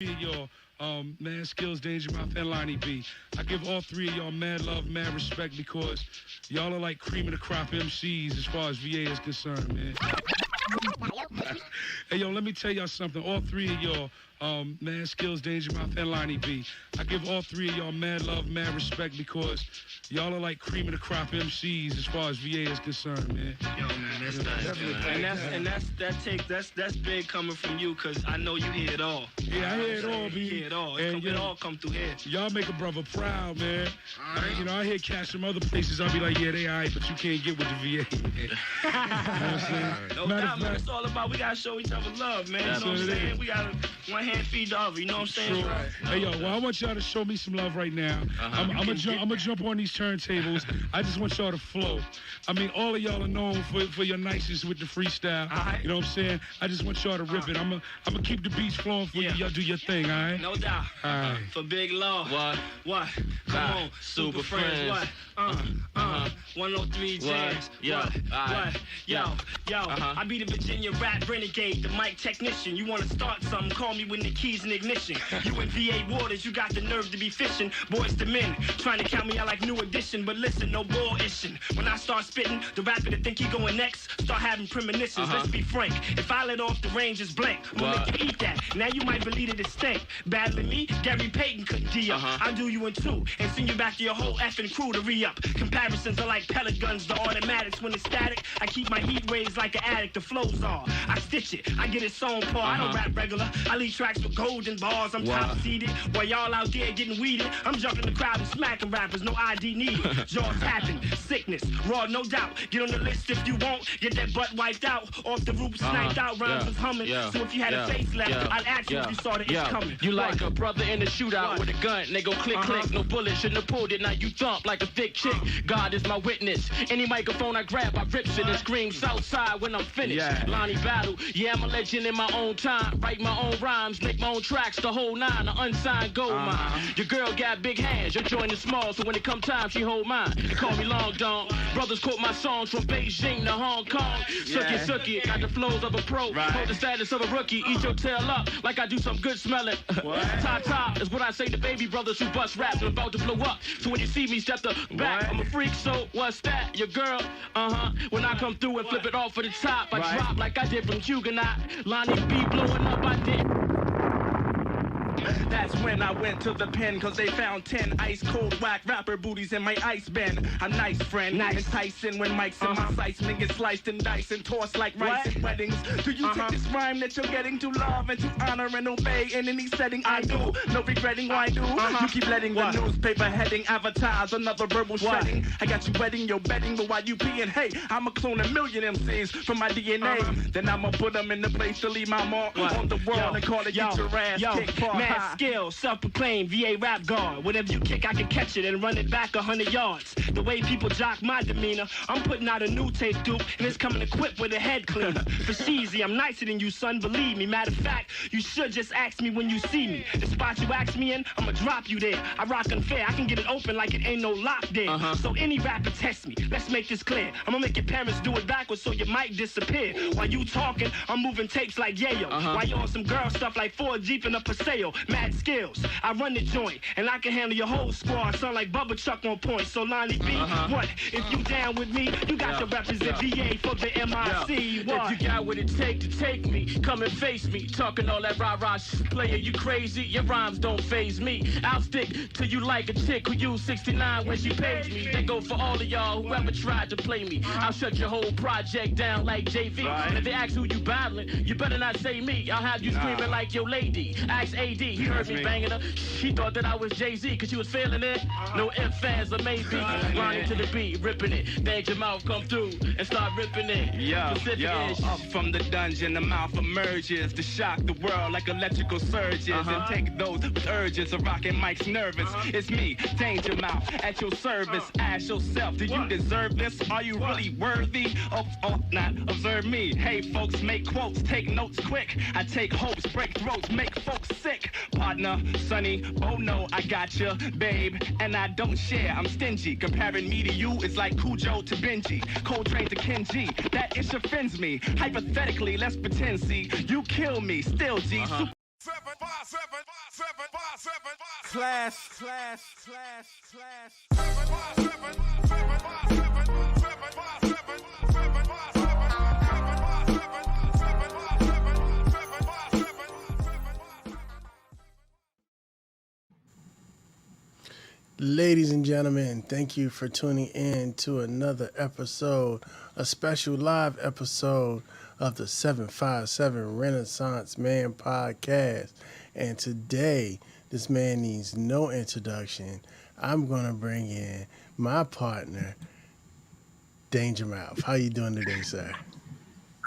Y'all, Mad Skills, Danja Mowf, and Lonnie B. I give all three of y'all mad love, mad respect because y'all are like cream of the crop MCs as far as VA is concerned, man. Hey, yo, let me tell y'all something. All three of y'all, Mad Skills, Danja Mowf, and Lonnie B. I give all three of y'all mad love, mad respect because y'all are like cream of the crop MCs as far as VA is concerned, man. Yo, man, that's nice. That's big coming from you, cause I know you hear it all. Yeah, I hear it all, B. You hear it all. It all come through here. Y'all make a brother proud, man. You know, I hear cats from other places. I'll be like, yeah, they all right, but you can't get with the VA. You know what I'm saying? No doubt, man. It's all about, we gotta show each other love, man. You know what I'm saying? We gotta one hand feed the other. You know what I'm saying? Sure. Hey, yo, well, I want y'all to show me some love right now. I'm gonna jump on these turntables. I just want y'all to flow. I mean, all of y'all are known for your niceness with the freestyle. You know what I'm saying? I just want y'all to rip it. I'm gonna keep the beats flowing for you. Y'all do your thing, all right? No doubt. All right. For Big Law. What? Come on. Super Friends. What? 103 Jams. What? Yo. I be the Virginia rap renegade, the mic technician. You wanna start something, call me when the keys in ignition. You in VA waters, you got the nerve to be fishing. Boys to men, trying to count me out like new edition. But listen, no bull-ishing. When I start spitting, the rapper that think he going next, start having premonitions. Let's be frank, if I let off the range, it's blank. I'm gonna make you eat that. Now you might believe it is stank. Battling me, Gary Payton couldn't D-up. I'll do you in two, and send you back to your whole effing crew to re-up. Comparisons are like pellet guns, the automatics. When it's static, I keep my heat raised like an addict. The flows are, I stitch it, I get it sewn, Paul. I don't rap regular, I lead tracks with golden bars. I'm top-seeded, while y'all out there getting weeded. I'm jumping the crowd and smacking rappers, no ID needed. Jaws tapping, sickness, raw, no doubt. Get on the list if you won't, get that butt wiped out. Off the roof, sniped out, rhymes was humming. So if you had a face left, I'd ask you if you saw the itch coming. You like a brother in a shootout with a gun, they go click, click. No bullet, shouldn't have pulled it, now you thump like a thick chick. God is my witness. Any microphone I grab, I rips it and scream Southside when I'm finished. Lonnie Battle, yeah, I'm a legend in my own time. Write my own rhymes, make my own tracks, the whole nine, an unsigned gold mine. Your girl got big hands, your joint is small, so when it come time, she hold mine. They call me Long Dong. Brothers quote my songs from Beijing to Hong Kong. Suck it, got the flows of a pro. Hold the status of a rookie, eat your tail up like I do some good smelling. Ta-ta is what I say to baby brothers who bust raps and about to blow up. So when you see me step the back, I'm a freak, so what's that? Your girl, when I come through and flip it off for the top, I drop like I did from Huguenot. Lonnie B blowing up, I did. That's when I went to the pen, cause they found 10 ice cold whack rapper booties in my ice bin. A nice friend, enticing when mics in my sights, niggas sliced and diced and tossed like rice at weddings. Do you take this rhyme that you're getting to love and to honor and obey in any setting? I do, no regretting why do. You keep letting the newspaper heading advertise another verbal shredding. I got you wetting your bedding, but while you peeing, hey, I'ma clone a million MCs from my DNA. Then I'ma put them in the place to leave my mark on the world and call it get your ass kicked. Mad Skill, self-proclaimed VA rap guard. Whatever you kick, I can catch it and run it back 100 yards. The way people jock my demeanor, I'm putting out a new tape, Duke, and it's coming equipped with a head cleaner. For Sheezy, I'm nicer than you, son, believe me. Matter of fact, you should just ask me when you see me. The spot you ask me in, I'ma drop you there. I rock unfair, I can get it open like it ain't no lock there. So any rapper test me, let's make this clear. I'ma make your parents do it backwards so you might disappear. While you talking, I'm moving tapes like yayo. While you on some girl stuff like 4 Jeep in a Paseo. Mad Skills, I run the joint, and I can handle your whole squad. Sound like Bubba Chuck on point, so Lonnie B, what? If you down with me, you got to represent VA for the MIC. What? If you got what it take to take me, come and face me. Talking all that rah-rah player, you crazy? Your rhymes don't faze me. I'll stick to you like a chick who used 69 when she paid me. They go for all of y'all who ever tried to play me. I'll shut your whole project down like JV. And if they ask who you battling, you better not say me. I'll have you screaming like your lady. Ask AD, he heard me banging her. She thought that I was Jay-Z cause she was feeling it. No ifs, fans, or maybe. Lying to the beat, ripping it. Danja Mowf come through and start ripping it. Up from the dungeon, the mouth emerges to shock the world like electrical surges and take those with urges of rocking mics nervous. It's me, Danja Mowf, at your service. Ask yourself, do you deserve this? Are you really worthy of not? Observe me. Hey folks, make quotes, take notes quick. I take hopes, break throats, make folks sick. Partner, Sonny, oh no, I got you, babe, and I don't share. I'm stingy. Comparing me to you is like Cujo to Benji, Coltrane to Kenji. That ish offends me. Hypothetically, let's pretend, see, you kill me, still G. Ladies and gentlemen, thank you for tuning in to another episode, a special live episode of the 757 Renaissance Man podcast. And today, this man needs no introduction. I'm going to bring in my partner, Danja Mowf. How you doing today, sir?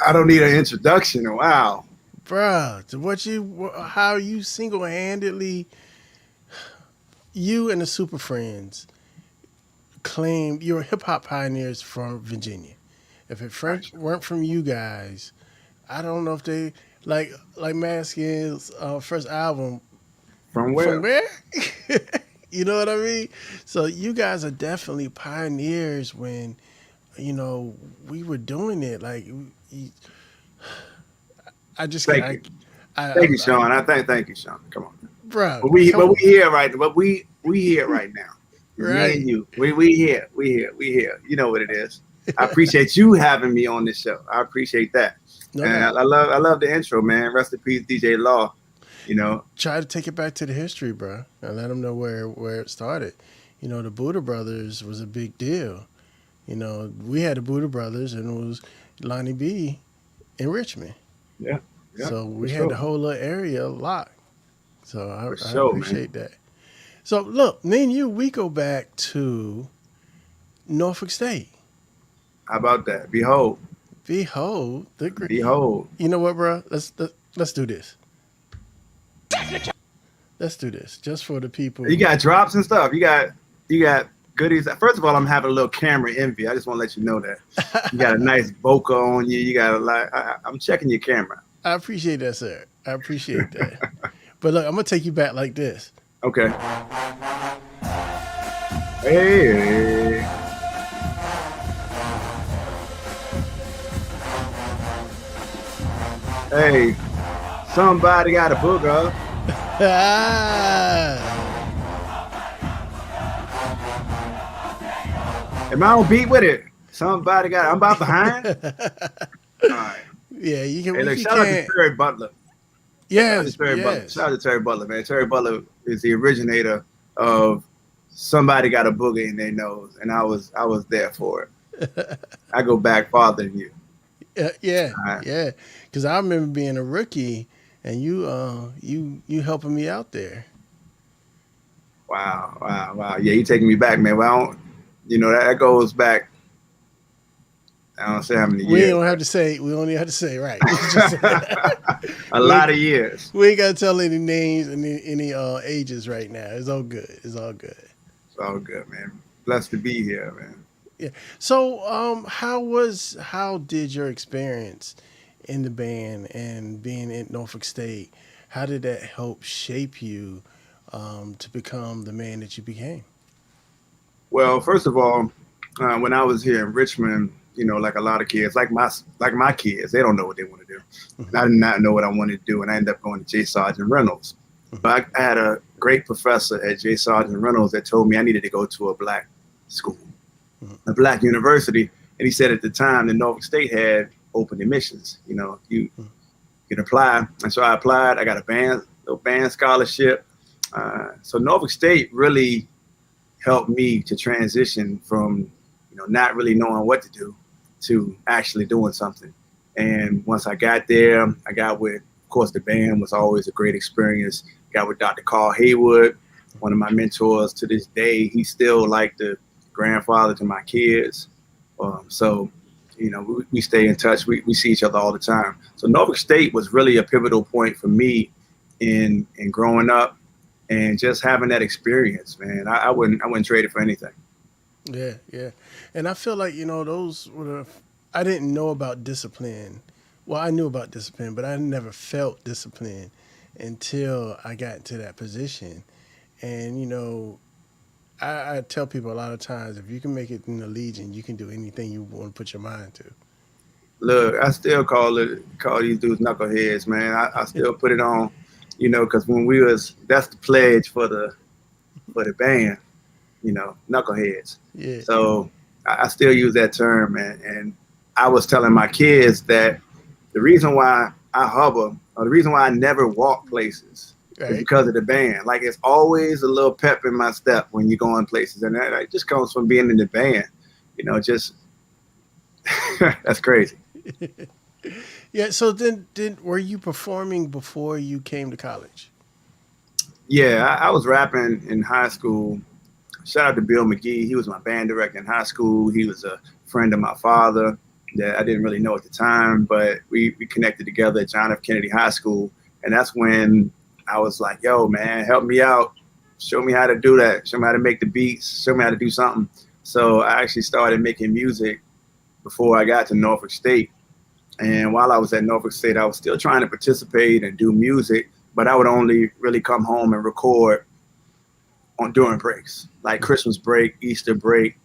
I don't need an introduction. Wow. Bruh, how you single-handedly... You and the Super Friends claim you're hip-hop pioneers from Virginia. If it weren't from you guys, I don't know if they... Like Maskins' first album... From where? From where? You know what I mean? So you guys are definitely pioneers when, we were doing it. Like, I just... Thank you, Sean. Thank you, Sean. Come on. Bro, but we here right. But we here right now. Right. Me and you. We here. You know what it is. I appreciate you having me on this show. I appreciate that. No, and I love the intro, man. Rest in peace, DJ Law. Try to take it back to the history, bro, and let them know where it started. The Buddha Brothers was a big deal. We had the Buddha Brothers, and it was Lonnie B in Richmond. Yeah. So we had the whole little area locked. So I appreciate that. So look, me and you, we go back to Norfolk State. How about that? Behold. Behold. You know what, bro? Let's do this. Let's do this just for the people. You got drops and stuff. You got goodies. First of all, I'm having a little camera envy. I just want to let you know that. You got a nice bokeh on you. You got a lot. I'm checking your camera. I appreciate that, sir. I appreciate that. But look, I'm going to take you back like this. Okay. Hey. Hey. Somebody got a booger. Am I on beat with it? Somebody got it. I'm about behind. All right. Yeah, you can. Hey, look, shout out to Terry Butler. Yes, Shout out to Terry Butler, man. Terry Butler is the originator of Somebody Got a Boogie in Their Nose, and I was there for it. I go back farther than you. Yeah. Because I remember being a rookie, and you helping me out there. Wow. Yeah, you taking me back, man. Well, that goes back. I don't say how many years. We don't have to say. We only have to say right. A lot of years. We ain't gotta tell any names and any ages right now. It's all good. It's all good, man. Blessed to be here, man. Yeah. So, how did your experience in the band and being in Norfolk State? How did that help shape you to become the man that you became? Well, first of all, when I was here in Richmond. Like a lot of kids, like my kids, they don't know what they want to do. Mm-hmm. I did not know what I wanted to do, and I ended up going to J. Sargent Reynolds. Mm-hmm. But I had a great professor at J. Sargent Reynolds that told me I needed to go to a black school, a black university. And he said at the time that Norfolk State had open admissions. You can apply. And so I applied. I got a little band scholarship. So Norfolk State really helped me to transition from not really knowing what to do to actually doing something. And once I got there, I got with, of course, the band was always a great experience. Got with Dr. Carl Haywood, one of my mentors to this day. He's still like the grandfather to my kids. So, we stay in touch. We see each other all the time. So Norfolk State was really a pivotal point for me in growing up and just having that experience, man. I wouldn't trade it for anything. Yeah. And I feel like, those were I didn't know about discipline. Well, I knew about discipline, but I never felt discipline until I got into that position. And, I tell people a lot of times, if you can make it in the Legion, you can do anything you want to put your mind to. Look, I still call these dudes knuckleheads, man. I still put it on, you know, because when that's the pledge for the band, you know, knuckleheads. Yeah. So I still use that term, and I was telling my kids that the reason why I hover, or the reason why I never walk places, is because of the band. Like, it's always a little pep in my step when you go in places, and that just comes from being in the band. You know, just that's crazy. Yeah. So then were you performing before you came to college? Yeah, I was rapping in high school. Shout out to Bill McGee. He was my band director in high school. He was a friend of my father that I didn't really know at the time, but we connected together at John F. Kennedy High School. And that's when I was like, yo, man, help me out. Show me how to do that. Show me how to make the beats. Show me how to do something. So I actually started making music before I got to Norfolk State. And while I was at Norfolk State, I was still trying to participate and do music, but I would only really come home and record during breaks, like Christmas break, Easter break.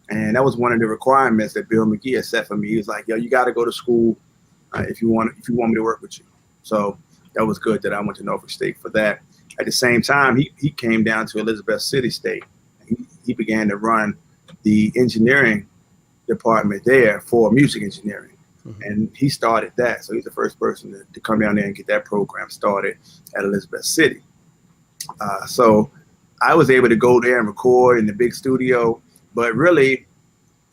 And that was one of the requirements that Bill McGee had set for me. He was like, yo, you got to go to school if you want me to work with you. So that was good that I went to Norfolk State for that. At the same time, he came down to Elizabeth City State. He began to run the engineering department there for music engineering. And he started that. So he's the first person to come down there and get that program started at Elizabeth City. So I was able to go there and record in the big studio, but really,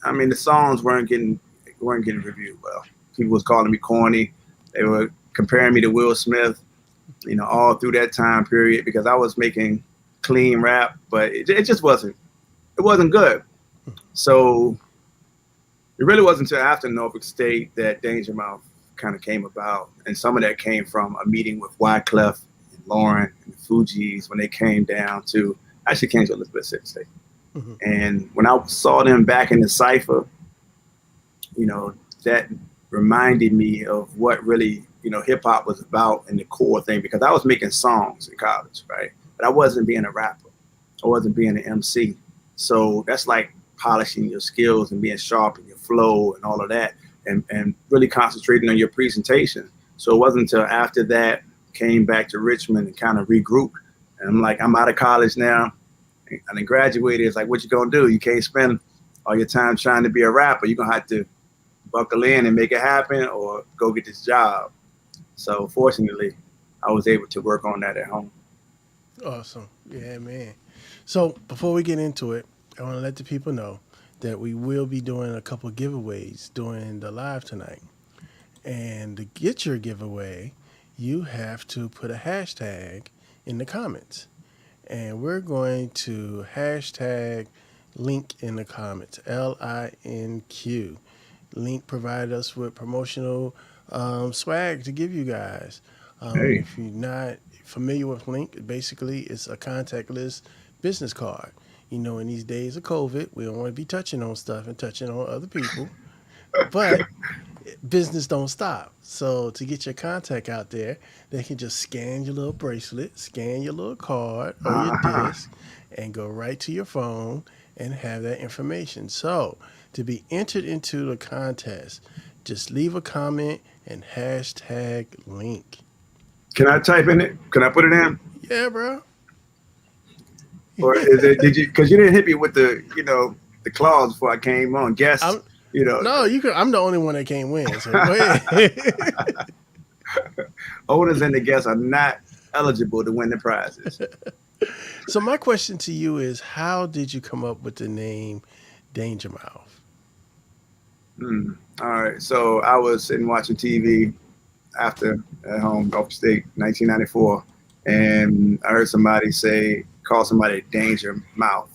I mean, the songs weren't getting reviewed well. People was calling me corny. They were comparing me to Will Smith, you know, all through that time period, because I was making clean rap, but it just wasn't good. So it really wasn't until after Norfolk State that Danja Mowf kind of came about. And some of that came from a meeting with Wyclef and Lauren and the Fugees when they came down to, actually came to Elizabeth City State. And when I saw them back in the cypher, you know, that reminded me of what really, you know, hip hop was about and the core thing, because I was making songs in college, right? But I wasn't being a rapper. I wasn't being an MC. So that's like polishing your skills and being sharp in your flow and all of that, and really concentrating on your presentation. So it wasn't until after that came back to Richmond and kind of regrouped. And I'm like, I'm out of college now. And then graduated. It's like, what you gonna do? You can't spend all your time trying to be a rapper. You're gonna have to buckle in and make it happen, or go get this job. So fortunately, I was able to work on that at home. Awesome. Yeah, man. So before we get into it, I want to let the people know that we will be doing a couple giveaways during the live tonight. And to get your giveaway, you have to put a hashtag in the comments. And we're going to hashtag link in the comments, LINQ. Link provided us with promotional swag to give you guys. If you're not familiar with Link, basically it's a contactless business card. You know, in these days of COVID, we don't want to be touching on stuff and touching on other people, but business don't stop. So to get your contact out there, they can just scan your little bracelet, scan your little card or your disc, and go right to your phone and have that information. So to be entered into the contest, just leave a comment and hashtag link. Can I type in it? Can I put it in? Yeah, bro. Or is it, did you, because you didn't hit me with the, you know, the clause before I came on. Guess, you know. No, you could. I'm the only one that can't win. So go ahead. Owners and the guests are not eligible to win the prizes. So my question to you is, how did you come up with the name Danja Mowf? All right. So I was sitting watching TV at home, Norfolk State, 1994. And I heard somebody call somebody Danja Mowf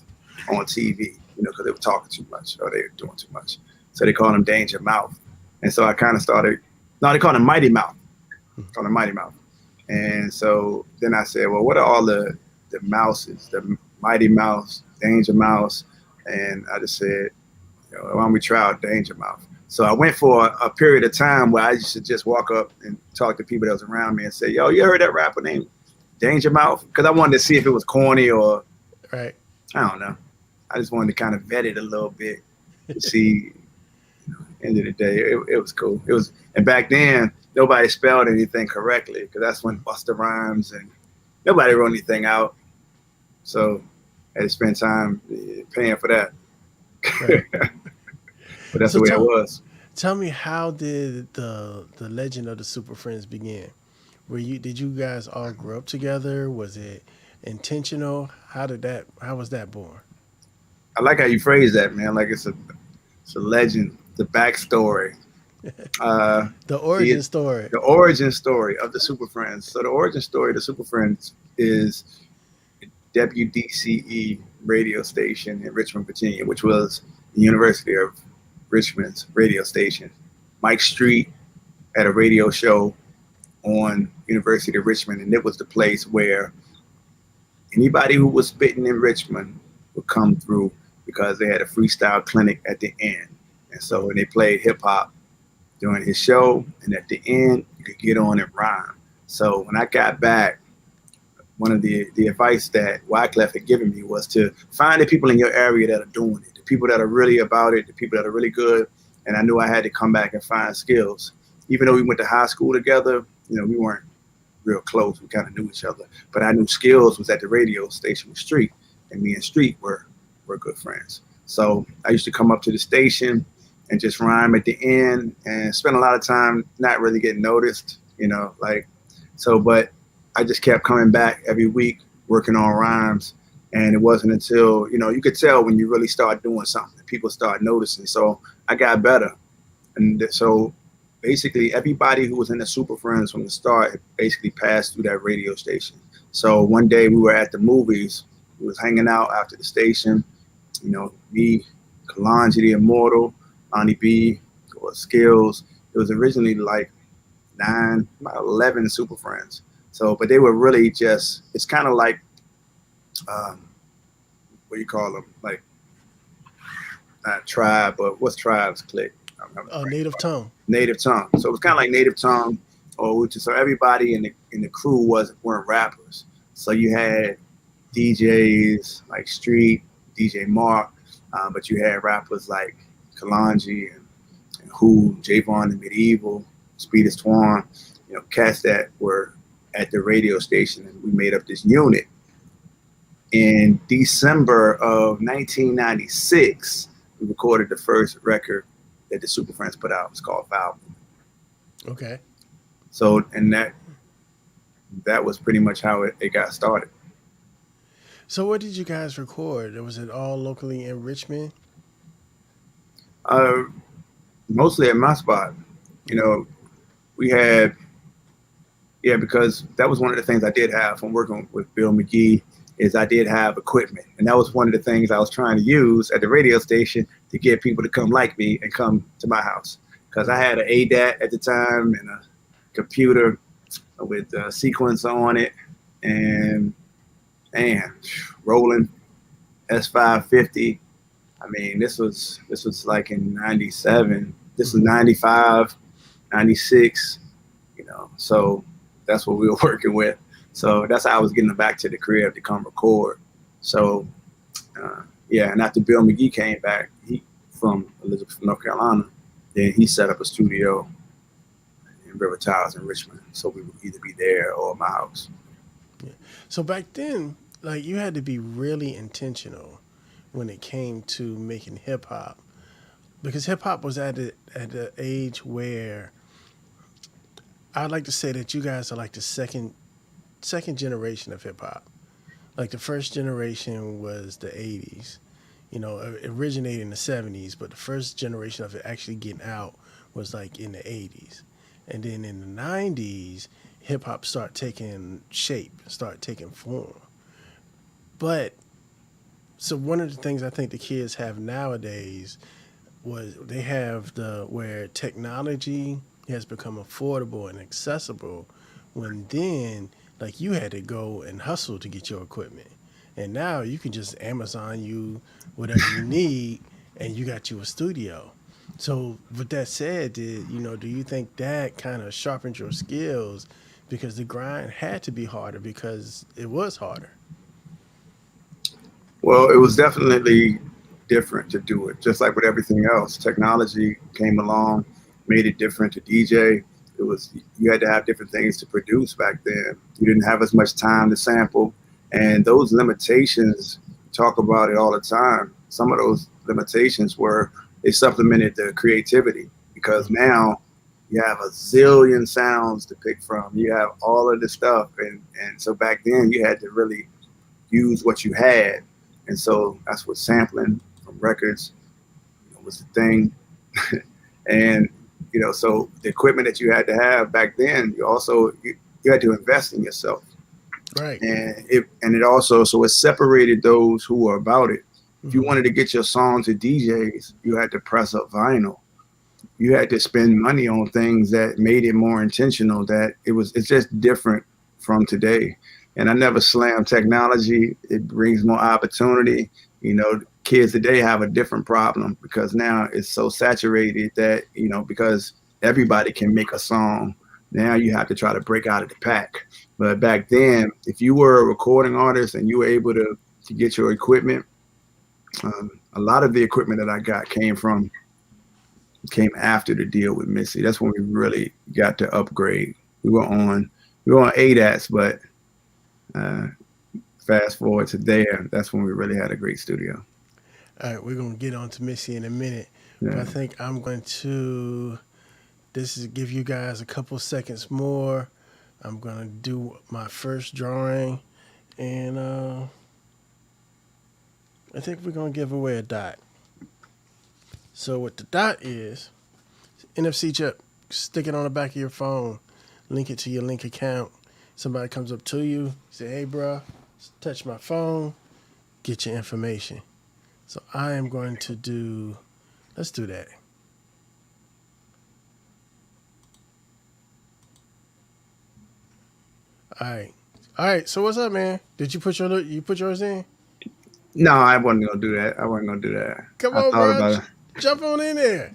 on TV, you know, because they were talking too much or they were doing too much. So they called him Danja Mowf. And so I kind of started, they called him Mighty Mouth. Called him Mighty Mouth. And so then I said, well, what are all the mouses, the Mighty Mouse, Danja Mouse? And I just said, you know, why don't we try out Danja Mowf? So I went for a period of time where I used to just walk up and talk to people that was around me and say, yo, you heard that rapper named Danja Mowf? Because I wanted to see if it was corny or, right. I don't know. I just wanted to kind of vet it a little bit to see. End of the day, it was cool. It was, and back then nobody spelled anything correctly because that's when Busta Rhymes and nobody wrote anything out. So I had to spend time paying for that. Right. But that's so the way it was. Tell me, how did the legend of the Super Friends begin? Did you guys all grow up together? Was it intentional? How was that born? I like how you phrase that, man. Like it's a legend, the backstory. The origin story. The origin story of the Super Friends. So the origin story of the Super Friends is WDCE radio station in Richmond, Virginia, which was the University of Richmond's radio station. Mike Street had a radio show on University of Richmond, and it was the place where anybody who was spitting in Richmond would come through because they had a freestyle clinic at the end. And so when they played hip hop during his show, and at the end you could get on and rhyme. So when I got back, one of the advice that Wyclef had given me was to find the people in your area that are doing it, the people that are really about it, the people that are really good. And I knew I had to come back and find skills. Even though we went to high school together, we weren't real close. We kind of knew each other. But I knew skills was at the radio station with Street, and me and Street were good friends. So I used to come up to the station and just rhyme at the end and spend a lot of time not really getting noticed, but I just kept coming back every week working on rhymes. And it wasn't until, you could tell when you really start doing something, people start noticing. So I got better. And so basically everybody who was in the Super Friends from the start basically passed through that radio station. So one day we were at the movies, we was hanging out after the station, me, Kalanji the Immortal, Lonnie B, or Skills. It was originally like 11 Super Friends. So, but they were really just, it's kind of like, what do you call them? Like, not tribe, but what's tribes clique? Native Tongue. Native Tongue. So it was kind of like Native Tongue, so everybody in the crew weren't rappers. So you had DJs like Street, DJ Mark, but you had rappers like Kalanji and Who, Javon and Medieval, Speedest Twan, cats that were at the radio station, and we made up this unit. In December of 1996, we recorded the first record that the Super Friends put out. It's called Foul. Okay. So, and that was pretty much how it got started. So where did you guys record? Was it all locally in Richmond? Mostly at my spot. We had, because that was one of the things I did have from working with Bill McGee, is I did have equipment. And that was one of the things I was trying to use at the radio station to get people to come like me and come to my house. Because I had an ADAT at the time and a computer with a sequencer on it, and rolling S550. I mean, this was like in 97. This was 95, 96, so that's what we were working with. So that's how I was getting back to the crib to come record. So, and after Bill McGee came back, from Elizabeth, North Carolina, then he set up a studio in River Towers in Richmond. So we would either be there or at my house. Yeah. So back then, like, you had to be really intentional when it came to making hip hop, because hip hop was at the age where I'd like to say that you guys are like the second generation of hip hop. Like the first generation was the 80s, originated in the 70s, but the first generation of it actually getting out was like in the 80s. And then in the 90s, hip hop started taking shape, started taking form. But so one of the things I think the kids have nowadays was they have where technology has become affordable and accessible, when then like you had to go and hustle to get your equipment. And now you can just Amazon you whatever you need and you got you a studio. So with that said, do you think that kind of sharpened your skills, because the grind had to be harder because it was harder? Well, it was definitely different to do it. Just like with everything else, technology came along, made it different to DJ. It was, you had to have different things to produce back then. You didn't have as much time to sample, and those limitations, talk about it all the time. Some of those limitations were, they supplemented the creativity, because now you have a zillion sounds to pick from. You have all of this stuff, and so back then you had to really use what you had, and so that's what sampling from records was the thing. And so the equipment that you had to have back then, you also you had to invest in yourself, right? And it also, so it separated those who were about it. If you wanted to get your song to DJs, you had to press up vinyl. You had to spend money on things that made it more intentional. That it's just different from today. And I never slam technology. It brings more opportunity. Kids today have a different problem, because now it's so saturated that, because everybody can make a song. Now you have to try to break out of the pack. But back then, if you were a recording artist and you were able to get your equipment, a lot of the equipment that I got came came after the deal with Missy. That's when we really got to upgrade. We were on ADATs, but fast forward to there, that's when we really had a great studio. All right, we're gonna get on to Missy in a minute. Yeah. But I think I'm going to give you guys a couple seconds more. I'm gonna do my first drawing, and I think we're gonna give away a dot. So what the dot is, NFC chip. Stick it on the back of your phone, link it to your Link account. Somebody comes up to you, say, "Hey, bro, touch my phone, get your information." So I am going to do, let's do that. All right. So what's up, man? Did you put yours in? No, I wasn't gonna do that. Come on, bro. Jump on in there.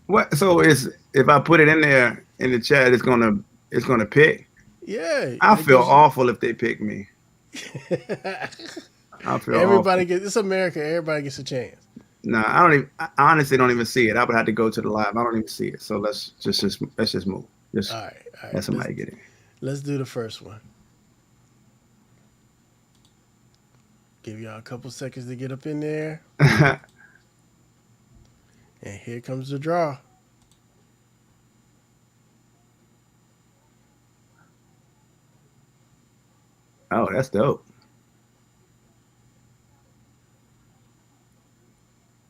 What? So if I put it in there in the chat, it's gonna pick. Yeah. I feel awful if they pick me. I feel everybody awful. It's America. Everybody gets a chance. No, I honestly don't even see it. I would have to go to the live. I don't even see it. So let's just move. Just all right. Let somebody get it. Let's do the first one. Give y'all a couple seconds to get up in there. And here comes the draw. Oh, that's dope.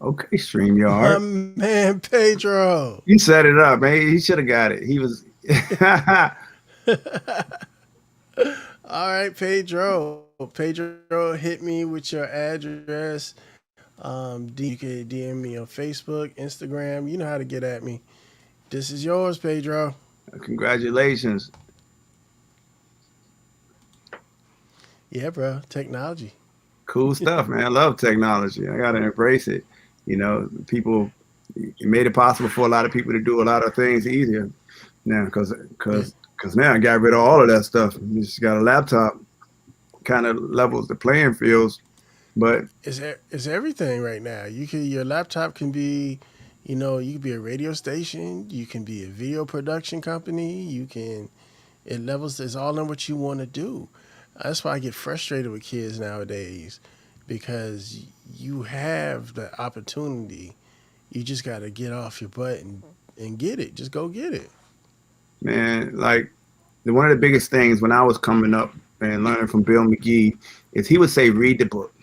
Okay, StreamYard. My man, Pedro. You set it up, man. He should have got it. He was. All right, Pedro. Pedro, hit me with your address. You can DM me on Facebook, Instagram. You know how to get at me. This is yours, Pedro. Congratulations. Yeah, bro. Technology. Cool stuff, man. I love technology. I gotta embrace it. People, it made it possible for a lot of people to do a lot of things easier now, because now I got rid of all of that stuff. You just got a laptop, kind of levels the playing fields. But it's everything right now. Your laptop can be, you can be a radio station. You can be a video production company. It levels. It's all in what you want to do. That's why I get frustrated with kids nowadays, because you have the opportunity. You just got to get off your butt and get it. Just go get it. Man, like one of the biggest things when I was coming up and learning from Bill McGee is he would say, read the book.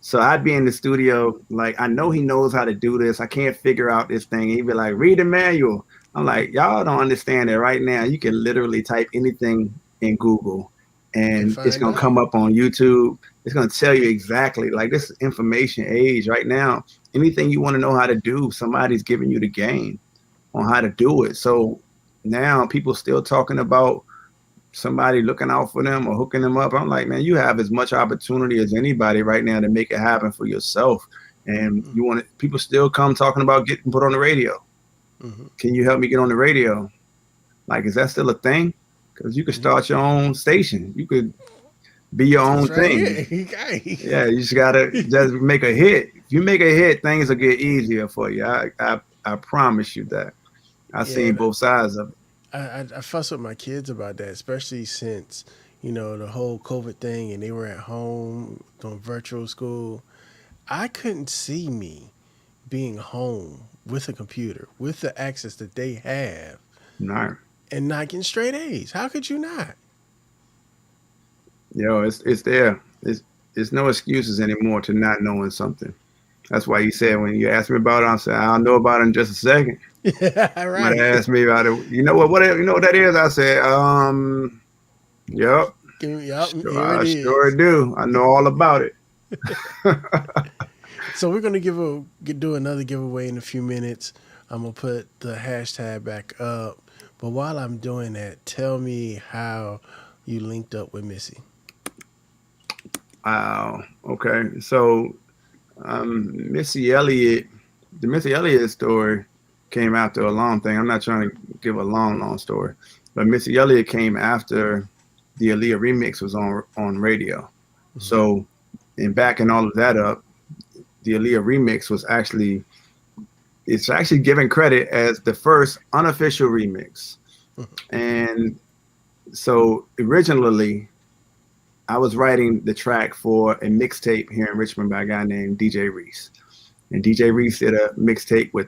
So I'd be in the studio, like, I know he knows how to do this. I can't figure out this thing. He'd be like, read the manual. I'm like, y'all don't understand it right now. You can literally type anything in Google and it's going to come up on YouTube. It's going to tell you exactly, like, this is information age right now. Anything you want to know how to do, somebody's giving you the game on how to do it. So now people still talking about somebody looking out for them or hooking them up. I'm like, man, you have as much opportunity as anybody right now to make it happen for yourself. And people still come talking about getting put on the radio. Mm-hmm. Can you help me get on the radio? Like, is that still a thing? Because you could start your own station. You could be your own thing. Yeah, you just gotta just make a hit. you make a hit, things will get easier for you. I promise you that. I've seen both sides of it. I fuss with my kids about that, especially since, the whole COVID thing and they were at home doing virtual school. I couldn't see me being home with a computer, with the access that they have, No. and not getting straight A's. How could you not? It's there. It's no excuses anymore to not knowing something. That's why you said when you asked me about it, I said I'll know about it in just a second. Yeah, right. When asked me about it, you know what that is? I said, yep. I sure do. I know all about it. So we're gonna do another giveaway in a few minutes. I'm gonna put the hashtag back up. But while I'm doing that, tell me how you linked up with Missy. Wow. Okay. So Missy Elliott, the Missy Elliott story came after a long thing. I'm not trying to give a long story, but Missy Elliott came after the Aaliyah remix was on radio. Mm-hmm. So in backing all of that up, the Aaliyah remix was actually given credit as the first unofficial remix. Mm-hmm. And so originally I was writing the track for a mixtape here in Richmond by a guy named DJ Reese. And DJ Reese did a mixtape with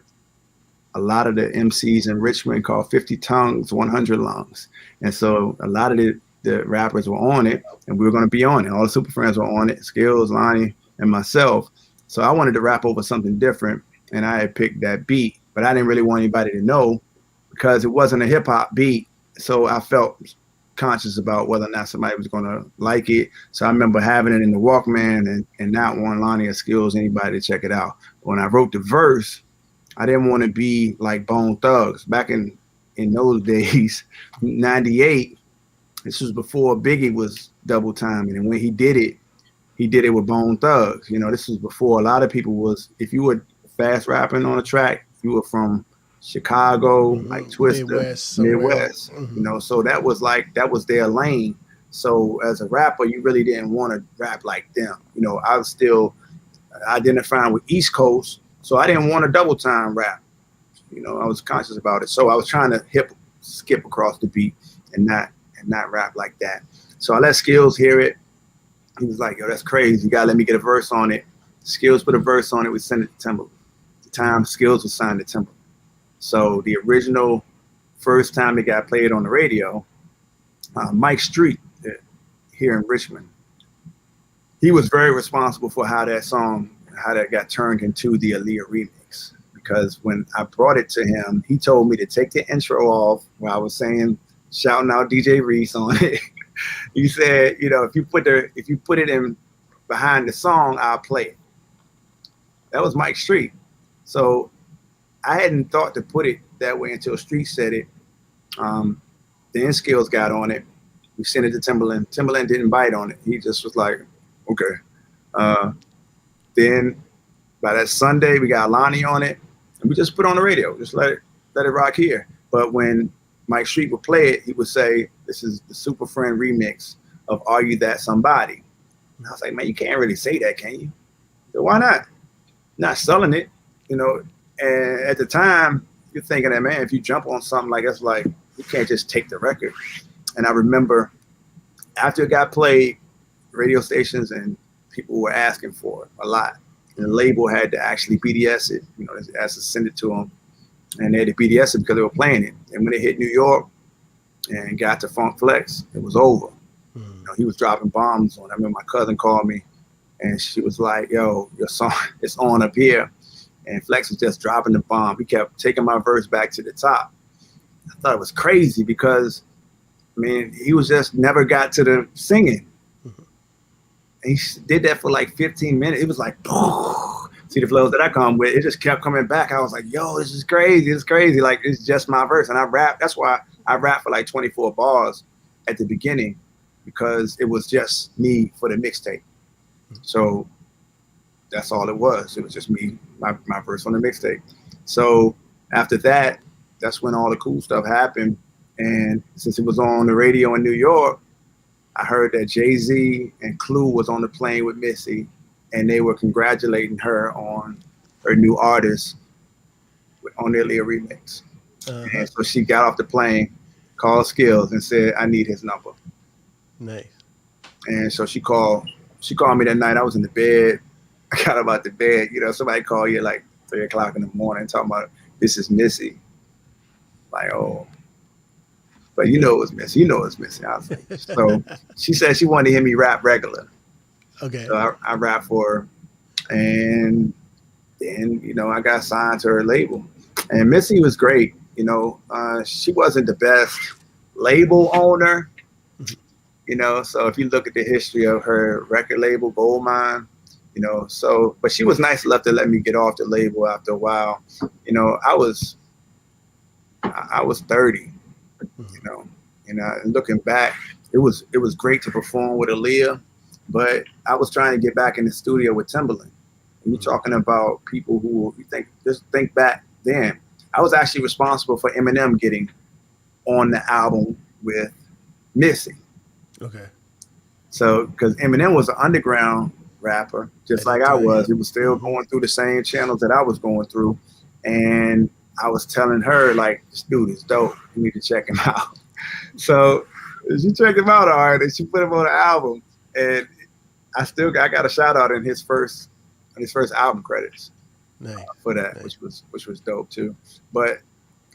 a lot of the MCs in Richmond called 50 Tongues, 100 Lungs. And so a lot of the rappers were on it, and we were going to be on it. All the Super Friends were on it, Skills, Lonnie, and myself. So I wanted to rap over something different, and I had picked that beat. But I didn't really want anybody to know because it wasn't a hip-hop beat. So I felt conscious about whether or not somebody was going to like it. So I remember having it in the Walkman and not wanting Lonnie or Skills, anybody to check it out. When I wrote the verse, I didn't want to be like Bone Thugs. Back in those days, 98, this was before Biggie was double timing. And when he did it with Bone Thugs. This was before a lot of people was, if you were fast rapping on a track, you were from Chicago, like Twista, Midwest. Mm-hmm. So that was their lane. So as a rapper, you really didn't want to rap like them. I was still identifying with East Coast, so I didn't want to double time rap. I was conscious about it. So I was trying to skip across the beat and not rap like that. So I let Skills hear it. He was like, yo, that's crazy. You gotta let me get a verse on it. Skills put a verse on it. We sent it to Timberland. At the time, Skills was signed to Timberland. So the original first time it got played on the radio, Mike Street here in Richmond, he was very responsible for how that got turned into the Aaliyah remix. Because when I brought it to him, he told me to take the intro off while I was shouting out DJ Reese on it. He said, if you put it in behind the song, I'll play it. That was Mike Street. So I hadn't thought to put it that way until Street said it. Then Skills got on it. We sent it to Timberland. Timberland didn't bite on it. He just was like, okay. Then by that Sunday, we got Lonnie on it, and we just put it on the radio. Just let it rock here. But when Mike Street would play it, he would say, this is the Super Friend remix of Are You That Somebody? And I was like, man, you can't really say that, can you? So why not? Not selling it, And at the time, you're thinking that, man, if you jump on something like that's like, you can't just take the record. And I remember after it got played, radio stations and people were asking for it a lot. And the label had to actually BDS it, they asked to send it to them. And they had to BDS it because they were playing it. And when it hit New York and got to Funk Flex, it was over. He was dropping bombs on it. I remember my cousin called me and she was like, yo, your song is on up here. And Flex was just dropping the bomb. He kept taking my verse back to the top. I thought it was crazy because, he was just never got to the singing. Mm-hmm. And he did that for like 15 minutes. It was like, see the flows that I come with. It just kept coming back. I was like, yo, this is crazy. It's crazy. Like, it's just my verse. And I rap. That's why I rap for like 24 bars at the beginning, because it was just me for the mixtape. So that's all it was. It was just me, my verse on the mixtape. So after that, that's when all the cool stuff happened. And since it was on the radio in New York, I heard that Jay-Z and Clue was on the plane with Missy. and they were congratulating her on her new artist on their Leah remix. And so she got off the plane, called Skills, and said, "I need his number." Nice. And so she called me that night. I was in the bed. I got up out the bed. You know, somebody called you at like 3 o'clock in the morning talking about, "This is Missy." Like, oh. But you know it was Missy. You know it was Missy. I was like, so she said she wanted to hear me rap regular. Okay. So I rapped for her. And then, you know, I got signed to her label. And Missy was great. You know, she wasn't the best label owner. You know, so if you look at the history of her record label, Goldmine, you know, so, but she was nice enough to let me get off the label after a while. You know, I was 30, you know, and looking back, it was great to perform with Aaliyah, but I was trying to get back in the studio with Timbaland. And you're talking about people who, just think back then. I was actually responsible for Eminem getting on the album with Missy. Okay. So, because Eminem was an underground rapper, just like I was. He was still going through the same channels that I was going through. And I was telling her, like, this dude is dope. You need to check him out. So she checked him out, all right, and she put him on the album. And I got a shout out in his first album credits. Nice. For that, Nice. which was dope too. But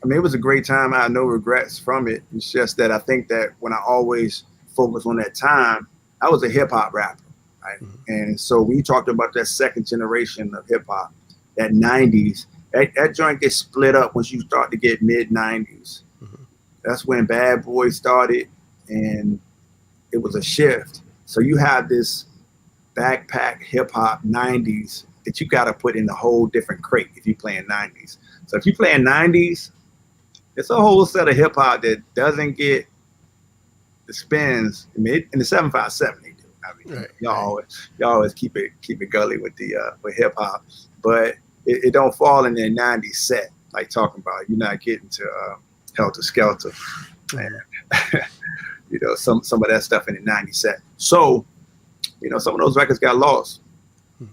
I mean, it was a great time. I had no regrets from it. It's just that I think that when I always focus on that time, I was a hip hop rapper, right? And so we talked about that second generation of hip hop, that 90s. That joint gets split up once you start to get mid 90s. That's when Bad Boy started, and it was a shift. So you have this backpack hip hop 90s that you got to put in a whole different crate if you're playing 90s. So if you're playing 90s, it's a whole set of hip hop that doesn't get the spins. I mean, in the 757 they do. I mean, Right. y'all always keep it gully with the with hip hop, but it don't fall in their 90s set like talking about. You're not getting to Helter Skelter, and you know, some of that stuff in the 90s set. So, you know, some of those records got lost. You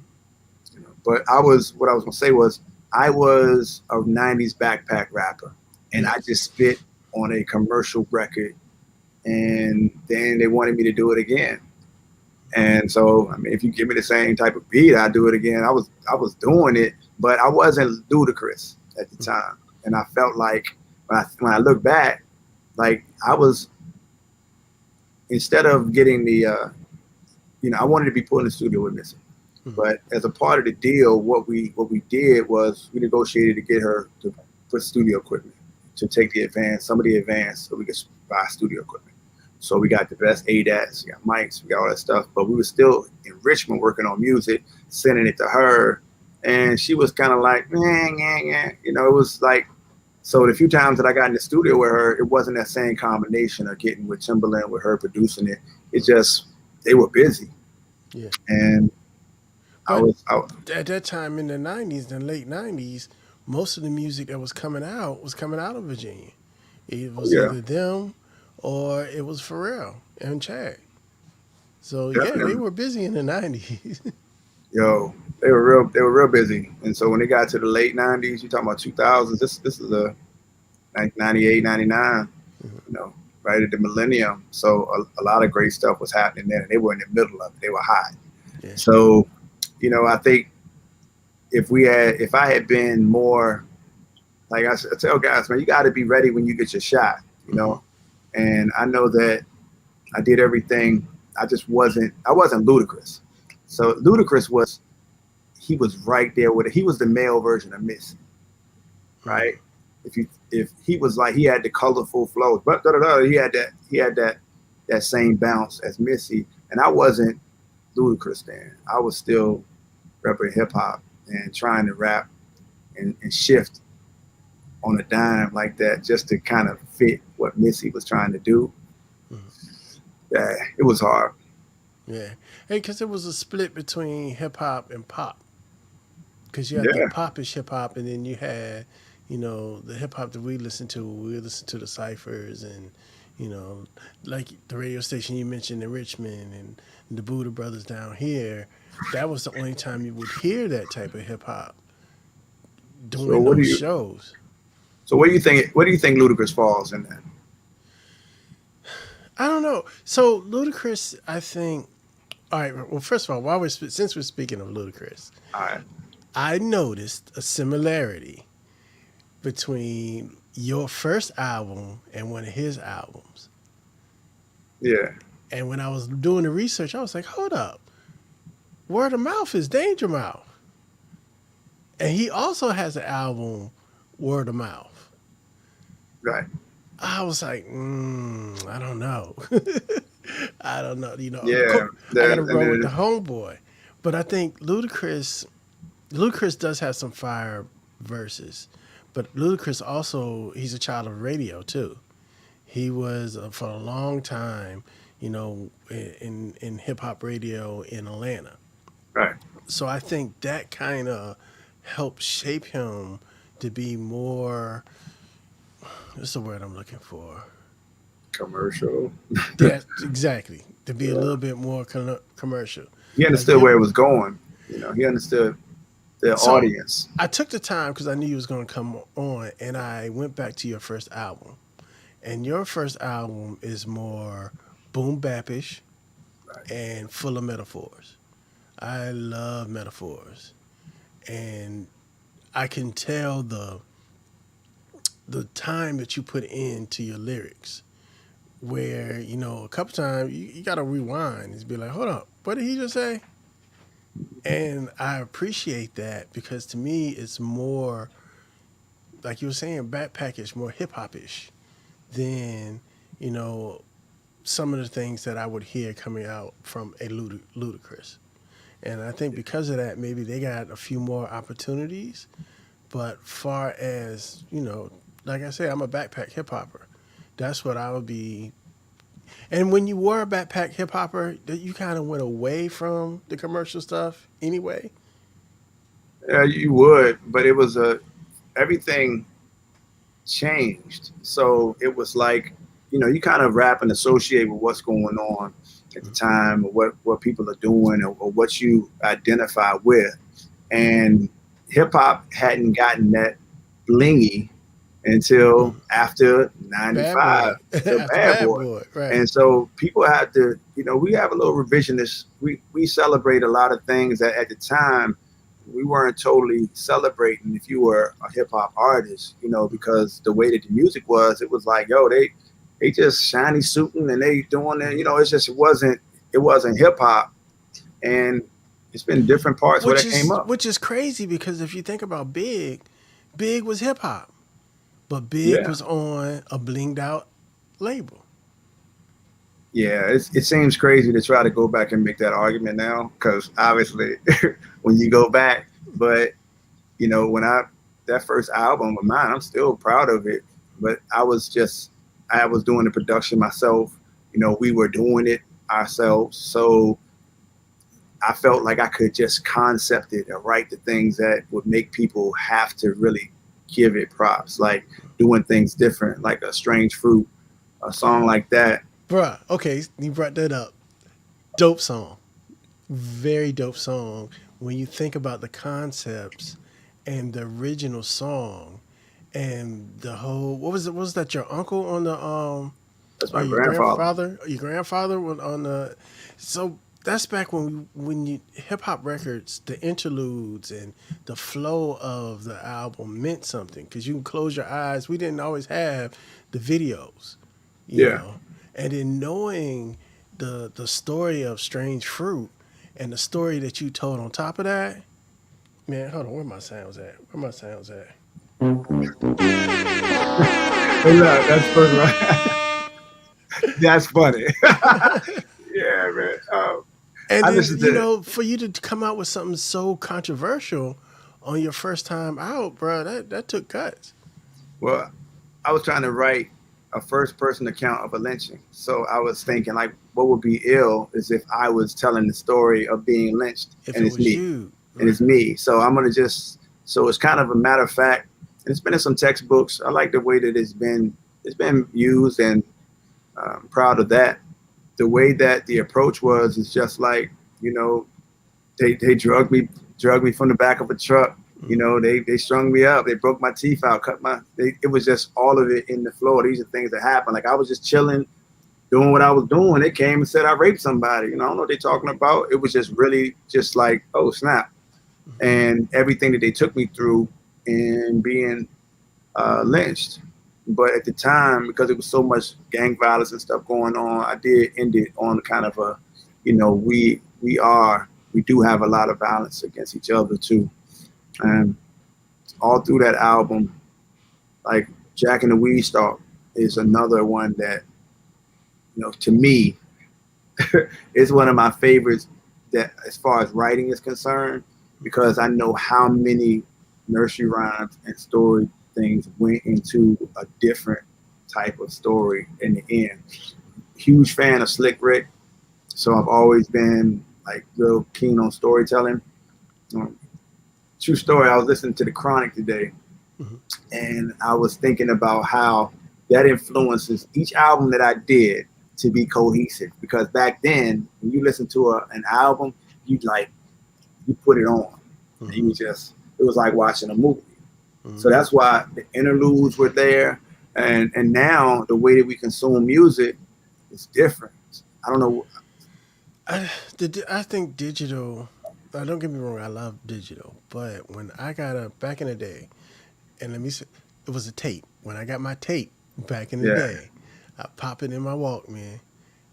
know, but what I was gonna say was I was a 90s backpack rapper, and I just spit on a commercial record, and then they wanted me to do it again. And so, I mean, if you give me the same type of beat, I'd do it again. I was doing it, but I wasn't Ludacris at the time. And I felt like when I look back, like I was, instead of getting the, you know, I wanted to be put in the studio with Missy. But as a part of the deal, what we did was we negotiated to get her to put studio equipment, to take some of the advance so we could buy studio equipment. So we got the best ADATs, we got mics, we got all that stuff, but we were still in Richmond working on music, sending it to her. And she was kind of like, you know, it was like, so the few times that I got in the studio with her, it wasn't that same combination of getting with Timbaland, with her producing it. It just, they were busy. Yeah. And at that time in the 90s, the late 90s, most of the music that was coming out of Virginia. It was either them or it was Pharrell and Chad. So yeah, they were busy in the 90s. Yo, they were real busy. And so when they got to the late 90s, you're talking about 2000s, this is a 98, 99, you know, right at the millennium. So a lot of great stuff was happening there, and they were in the middle of it. They were hot. Yeah. So, you know, I think if I had been more, like I tell guys, man, you got to be ready when you get your shot, you know? And I know that I did everything. I wasn't Ludacris. So Ludacris was right there with it. He was the male version of Missy, right? If he was like, he had the colorful flows, but he had that same bounce as Missy. And I wasn't Ludacris then. I was still rapping hip hop and trying to rap and shift on a dime like that just to kind of fit what Missy was trying to do. Yeah, it was hard. Yeah, because it was a split between hip hop and pop. Because you had the popish hip hop, and then you had, you know, the hip hop that we listened to. We listened to the Cyphers, and you know, like the radio station you mentioned in Richmond, and the Buddha Brothers down here. that was the only time you would hear that type of hip hop So doing what do those you? shows. So what do you think? What do you think Ludacris falls in that? I don't know. So Ludacris, I think. All right. Well, first of all, since we're speaking of Ludacris, All right. I noticed a similarity between your first album and one of his albums. Yeah. And when I was doing the research, I was like, hold up. Word of Mouth is Danger Mouth. And he also has an album, Word of Mouth. Right. I was like, I don't know. I don't know. You know, Yeah. I got to roll with the homeboy. But I think Ludacris does have some fire verses. But Ludacris also, he's a child of radio too. He was, for a long time, you know, in hip-hop radio in Atlanta. Right. So I think that kind of helped shape him to be more, what's the word I'm looking for? Commercial. Yeah, exactly. To be a little bit more commercial. He understood Like, where it was going. You know, he understood the audience. I took the time because I knew you was going to come on, and I went back to your first album. And your first album is more boom bapish and full of metaphors. I love metaphors. And I can tell the time that you put into your lyrics, where, you know, a couple times you got to rewind and be like, hold up, what did he just say? And I appreciate that because to me it's more, like you were saying, backpackage, more hip-hop-ish than, you know, some of the things that I would hear coming out from a Ludacris. And I think because of that, maybe they got a few more opportunities. But far as, you know, like I said, I'm a backpack hip hopper. That's what I would be. And when you were a backpack hip hopper, you kind of went away from the commercial stuff anyway. Yeah, you would, but it was everything changed. So it was like, you know, you kind of rap and associate with what's going on at the time, or what people are doing, or what you identify with. And hip hop hadn't gotten that blingy until after 95, Bad Boy. Right. And so people have to, you know, we have a little revisionist. We celebrate a lot of things that at the time we weren't totally celebrating if you were a hip hop artist, you know, because the way that the music was, it was like, yo, they just shiny suiting and they doing it, you know, it wasn't hip hop. And it's been different parts where that came up. Which is crazy because if you think about Big was hip hop. But Big was on a blinged out label. Yeah, it seems crazy to try to go back and make that argument now, because obviously when you go back, but you know, that first album of mine, I'm still proud of it, but I was doing the production myself, you know, we were doing it ourselves. So I felt like I could just concept it and write the things that would make people have to really give it props, like doing things different, like a Strange Fruit, a song like that. Bruh, okay, you brought that up. Dope song. Very dope song. When you think about the concepts and the original song and the whole, what was that, your uncle on the, that's my grandfather. Your grandfather on the, so that's back when you hip hop records, the interludes and the flow of the album meant something because you can close your eyes. We didn't always have the videos, you know, and then knowing the story of Strange Fruit and the story that you told on top of that, man. Hold on, where my sounds at? Hey, look, that's funny. That's funny. Yeah, man. And then, you know, for you to come out with something so controversial on your first time out, bro, that took guts. Well, I was trying to write a first-person account of a lynching. So I was thinking, like, what would be ill is if I was telling the story of being lynched, and it's me. You. And it's me. So I'm going to so it's kind of a matter of fact. And it's been in some textbooks. I like the way that it's been used, and I'm proud of that. The way that the approach was is just like, you know, They drugged me from the back of a truck. You know, they strung me up. They broke my teeth out, it was just all of it in the floor. These are things that happen. Like I was just chilling, doing what I was doing. They came and said I raped somebody. You know, I don't know what they're talking about. It was just really just like, oh snap. And everything that they took me through and being lynched. But at the time, because it was so much gang violence and stuff going on, I did end it on kind of a, you know, we do have a lot of violence against each other too. And all through that album, like Jack and the Weed Stalk is another one that, you know, to me, is one of my favorites that as far as writing is concerned, because I know how many nursery rhymes and story things went into a different type of story in the end. Huge fan of Slick Rick, so I've always been like real keen on storytelling. True story, I was listening to The Chronic today, and I was thinking about how that influences each album that I did to be cohesive. Because back then, when you listen to an album, you put it on, and it was like watching a movie. So that's why the interludes were there, and now the way that we consume music is different. I don't know. I think digital. Don't get me wrong, I love digital, but when I got back in the day, and let me say, it was a tape. When I got my tape back in the day, I pop it in my Walkman,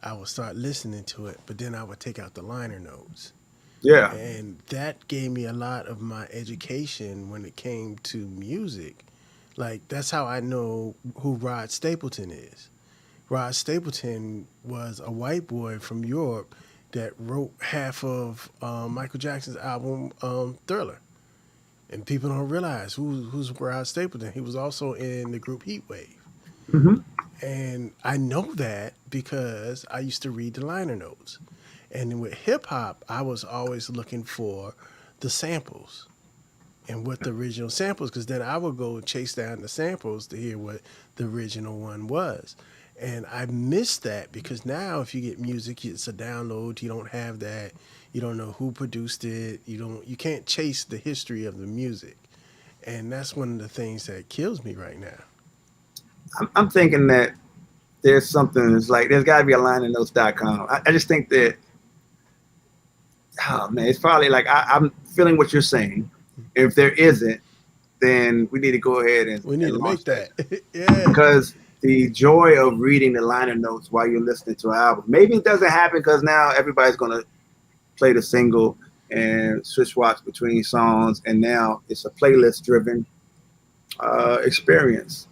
I would start listening to it, but then I would take out the liner notes. Yeah. And that gave me a lot of my education when it came to music. Like, that's how I know who Rod Stapleton is. Rod Stapleton was a white boy from Europe that wrote half of Michael Jackson's album Thriller. And people don't realize who's Rod Stapleton. He was also in the group Heatwave. And I know that because I used to read the liner notes. And with hip-hop, I was always looking for the samples and what the original samples, because then I would go chase down the samples to hear what the original one was. And I miss that because now if you get music, it's a download. You don't have that. You don't know who produced it. You can't chase the history of the music. And that's one of the things that kills me right now. I'm thinking that there's something that's like, there's got to be a linernotes.com. I just think that, oh man, it's probably like, I'm feeling what you're saying. If there isn't, then we need to go ahead and we need to make that. Yeah. Because the joy of reading the liner notes while you're listening to an album. Maybe it doesn't happen because now everybody's going to play the single and switch watch between songs, and now it's a playlist-driven experience.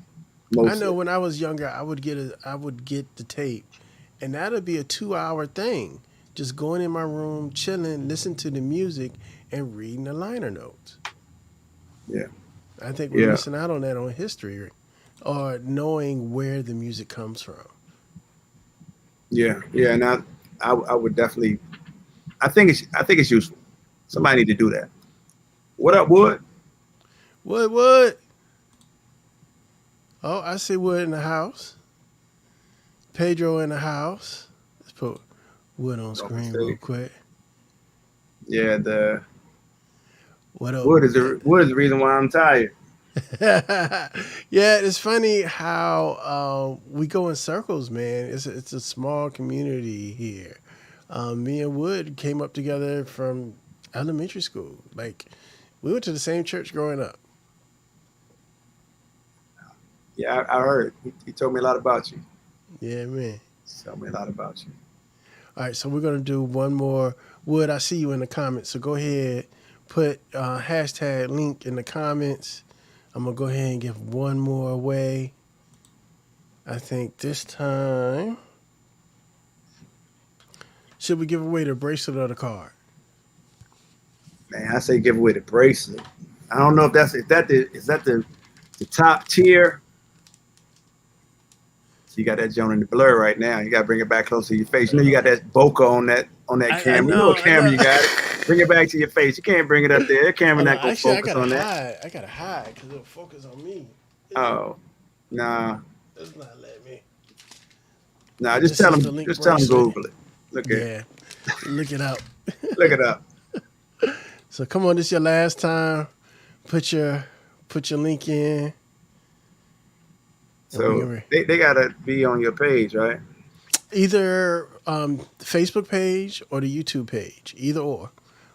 Mostly. I know when I was younger, I would get the tape, and that'd be a 2-hour thing. Just going in my room, chilling, listening to the music, and reading the liner notes. Yeah. I think we're missing out on that on history, or knowing where the music comes from. Yeah, and I would definitely. I think it's useful. Somebody need to do that. What up, Wood? Wood. Oh, I see Wood in the house. Pedro in the house. Let's put Wood on screen real quick. Yeah, what up? Wood is the reason why I'm tired. Yeah, it's funny how we go in circles, man. It's a small community here. Me and Wood came up together from elementary school. Like, we went to the same church growing up. Yeah, I heard. He told me a lot about you. Yeah, man. He told me a lot about you. All right, so we're going to do one more. Wood, I see you in the comments, so go ahead, put hashtag link in the comments. I'm going to go ahead and give one more away. I think this time, should we give away the bracelet or the card? Man, I say give away the bracelet. I don't know if is that the top tier. So you got that joint in the blur right now. You got to bring it back close to your face. You know you got that bokeh on that camera. You know what camera you got it. Bring it back to your face. You can't bring it up there. The camera not gonna focus on that. I gotta hide because it'll focus on me. Oh, nah. It's not letting me. Nah, just tell him. Just tell him Google it. Look at it. Look it up. Look it up. So come on, this is your last time. Put your link in. So they gotta be on your page, right? Either the Facebook page or the YouTube page. Either or.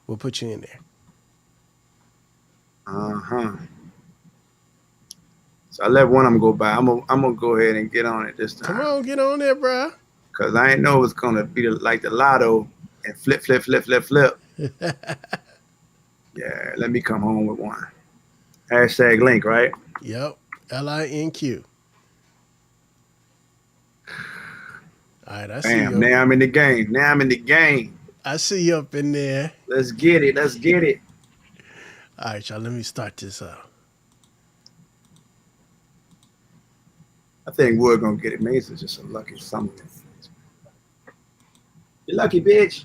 We'll put you in there. So I let one of them go by. I'm gonna go ahead and get on it this time. Come on, get on there, bro. Cause I ain't know it's gonna be like the lotto and flip. Yeah, let me come home with one. Hashtag link, right? Yep. LINQ. All right, I see you. Now I'm in the game. I see you up in there. Let's get it. All right, y'all, let me start this up. I think we're gonna get it. Mason's just a lucky something. You lucky bitch.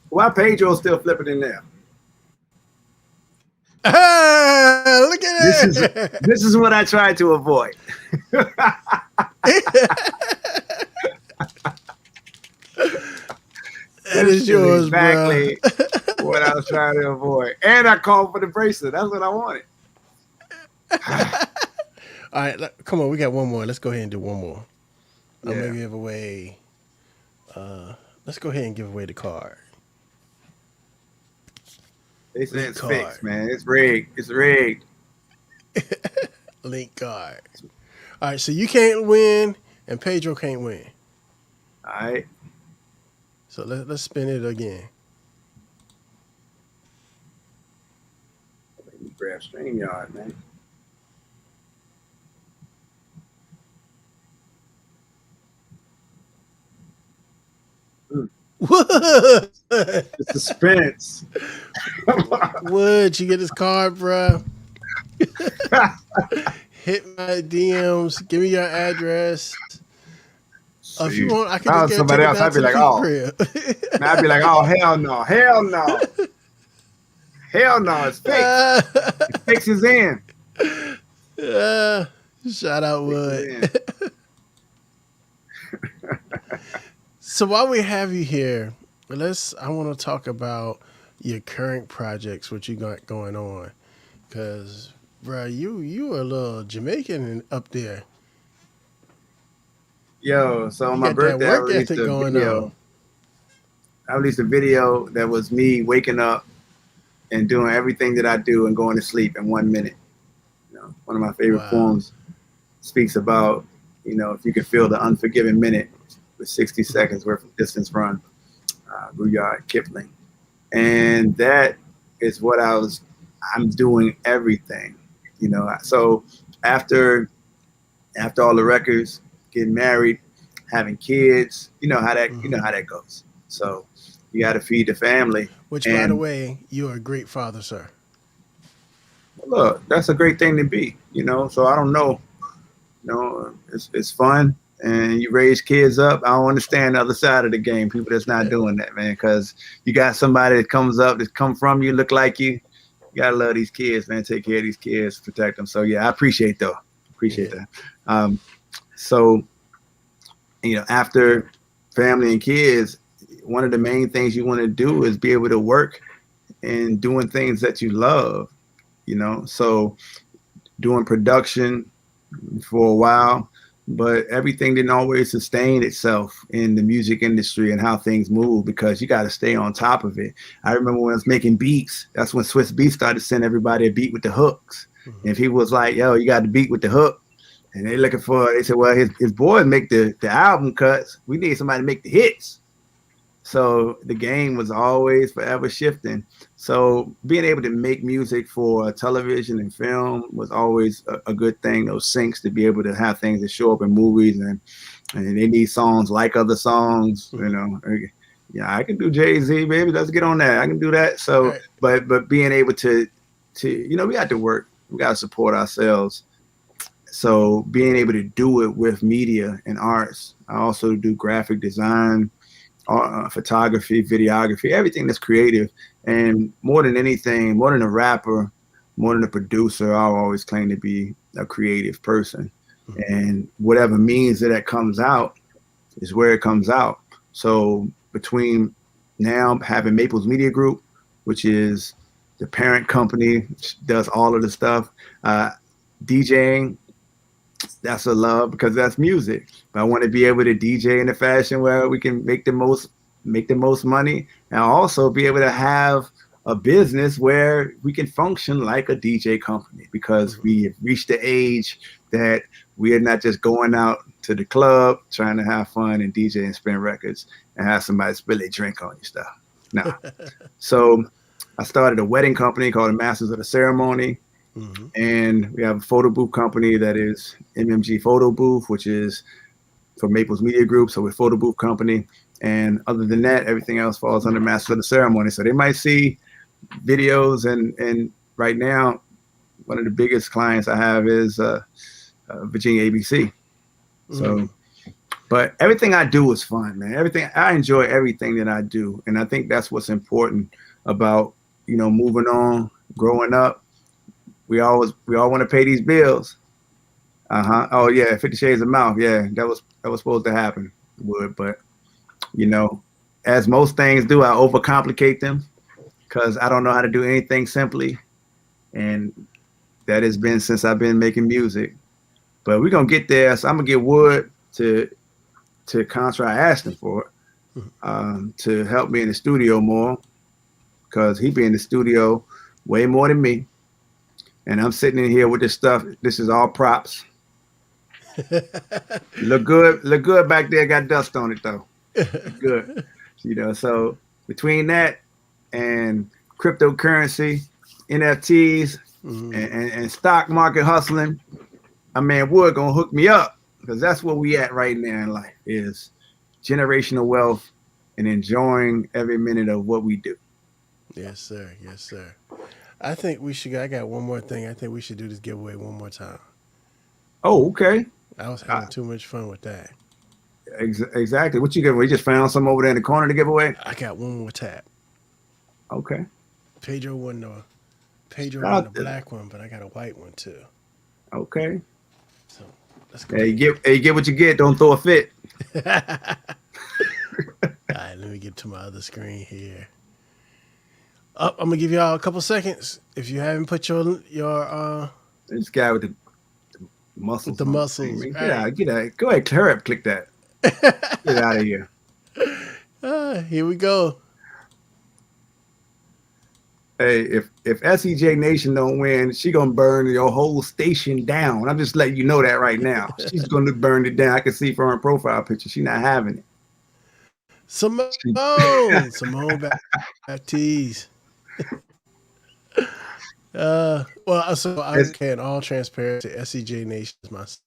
Why Pedro's still flipping in there? Ah, look at it. This is what I tried to avoid. That is yours, exactly bro. what I was trying to avoid. And I called for the bracelet. That's what I wanted. All right, come on. We got one more. Let's go ahead and do one more. Yeah. I'm going to give away. Let's go ahead and give away the card. They say it's fixed, man. It's rigged. Link card. All right, so you can't win and Pedro can't win. All right. So let's spin it again. Let me grab StreamYard, man. What? The suspense. Would you get his card, bro? Hit my DMs. Give me your address. If you want, I can just get somebody else. I'd be like, oh, I'd be like, oh, hell no, it's fixed. It fixes in. Shout out, Wood. So while we have you here, I want to talk about your current projects, what you got going on, because, bro, you are a little Jamaican up there. Yo, so on my birthday, I released a video. I released a video that was me waking up and doing everything that I do and going to sleep in 1 minute. You know, one of my favorite poems speaks about, you know, if you can feel the unforgiven minute with 60 seconds worth of distance run, Rudyard Kipling. And that is what I'm doing everything, you know. So after all the records, getting married, having kids, you know how that goes. So you got to feed the family. Which, by the way, you are a great father, sir. Look, that's a great thing to be, you know. So I don't know, you know, it's fun, and you raise kids up. I don't understand the other side of the game. People that's not doing that, man, because you got somebody that comes up, that come from you, look like you. You gotta love these kids, man. Take care of these kids, protect them. So yeah, I appreciate that. So, you know, after family and kids, one of the main things you want to do is be able to work and doing things that you love, you know. So doing production for a while, but everything didn't always sustain itself in the music industry and how things move, because you got to stay on top of it. I remember when I was making beats, that's when Swiss Beats started sending everybody a beat with the hooks. Mm-hmm. And people was like, yo, you got the beat with the hook. And they said, well, his boys make the album cuts. We need somebody to make the hits. So the game was always forever shifting. So being able to make music for television and film was always a good thing. Those syncs, to be able to have things that show up in movies, and they need songs like other songs, you know. Yeah, I can do Jay-Z, baby. Let's get on that. I can do that. So, right. but being able to, you know, we got to work. We got to support ourselves. So being able to do it with media and arts. I also do graphic design, photography, videography, everything that's creative. And more than anything, more than a rapper, more than a producer, I'll always claim to be a creative person. Mm-hmm. And whatever means that comes out is where it comes out. So between now having Maples Media Group, which is the parent company, which does all of the stuff. DJing, that's a love because that's music. But I want to be able to DJ in a fashion where we can make the most money, and also be able to have a business where we can function like a DJ company, because we have reached the age that we are not just going out to the club trying to have fun and DJ and spin records and have somebody spill a drink on your stuff. No. So I started a wedding company called the Masters of the Ceremony. And we have a photo booth company that is MMG Photo Booth, which is for Maples Media Group. So we're a photo booth company. And other than that, everything else falls under Masters of the Ceremony. So they might see videos. And right now, one of the biggest clients I have is Virginia ABC. So, but everything I do is fun, man. I enjoy everything that I do. And I think that's what's important about, moving on, growing up. We all want to pay these bills. Oh yeah, 50 Shades of Mouth. Yeah, that was supposed to happen. But as most things do, I overcomplicate them because I don't know how to do anything simply, and that has been since I've been making music. But we're gonna get there. So I'm gonna get Wood to contract. I asked him for it to help me in the studio more, because he be in the studio way more than me. And I'm sitting in here with this stuff. This is all props. Look good back there. Got dust on it though. Good. So between that and cryptocurrency, NFTs, and stock market hustling, Wood gonna hook me up, because that's where we at right now in life, is generational wealth and enjoying every minute of what we do. Yes, sir. Yes, sir. I think I got one more thing. I think we should do this giveaway one more time. Oh, okay. I was having too much fun with that. Exactly. What you give away? You just found some over there in the corner to give away? I got one more tap. Okay. Pedro won the black one, but I got a white one too. Okay. So let's go. Hey, you get what you get. Don't throw a fit. All right, let me get to my other screen here. I'm gonna give y'all a couple seconds. If you haven't put your this guy with the muscles. With the muscles. Right. Get out. Go ahead, hurry up, click that. Get out of here. Here we go. Hey, if SEJ Nation don't win, she gonna burn your whole station down. I'm just letting you know that right now. She's gonna burn it down. I can see from her profile picture. She's not having it. Simone Baptiste. So I can all transparency. SEJ Nation is my son.